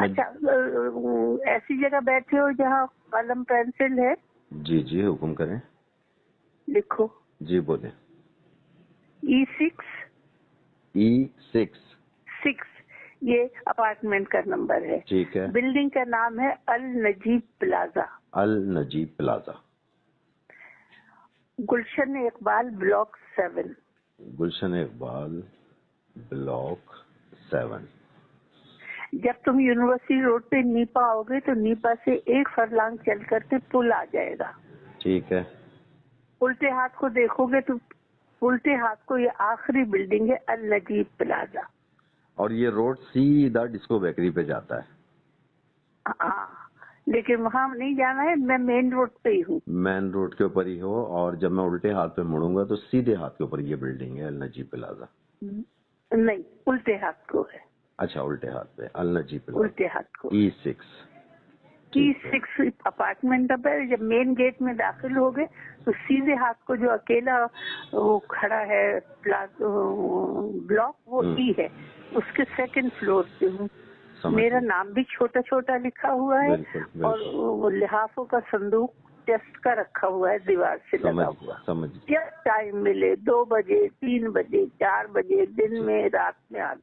اچھا ایسی جگہ بیٹھے ہو جہاں قلم پینسل ہے؟ جی جی حکم کریں. لکھو. جی بولیں. E6 E6 یہ اپارٹمنٹ کا نمبر ہے. ٹھیک ہے. بلڈنگ کا نام ہے النجیب plaza. النجیب plaza. Gulshan Iqbal block 7. Gulshan Iqbal block 7. جب تم یونیورسٹی روڈ پہ نیپا آؤ گے تو نیپا سے 1 فرلانگ چل کر کے پل آ جائے گا. ٹھیک ہے. الٹے ہاتھ کو دیکھو گے تو الٹے ہاتھ کو یہ آخری بلڈنگ ہے النجیب پلازا. اور یہ روڈ سیدھا ڈسکو بیکری پہ جاتا ہے. ہاں لیکن وہاں نہیں جانا ہے, میں مین روڈ پہ ہی ہوں. مین روڈ کے اوپر ہی ہو, اور جب میں الٹے ہاتھ پہ مڑوں گا تو سیدھے ہاتھ کے اوپر یہ بلڈنگ ہے النجیب پلازا. نہیں الٹے ہاتھ کو ہے. اچھا الٹے ہاتھ پہ النجیب پلازا. الٹے ہاتھ کو. E6 اپارٹمنٹ ہے. جب مین گیٹ میں داخل ہو گئے تو سیدھے ہاتھ کو جو اکیلا وہ کھڑا ہے بلاک وہ ای ہے, اس کے 2nd فلور پہ ہوں. میرا نام بھی چھوٹا چھوٹا لکھا ہوا ہے. بالکل اور وہ لحافوں کا صندوق ٹیسٹ کا رکھا ہوا ہے دیوار سے لگا ہوا. جب ٹائم ملے 2 بجے 3 بجے 4 بجے دن میں رات میں آ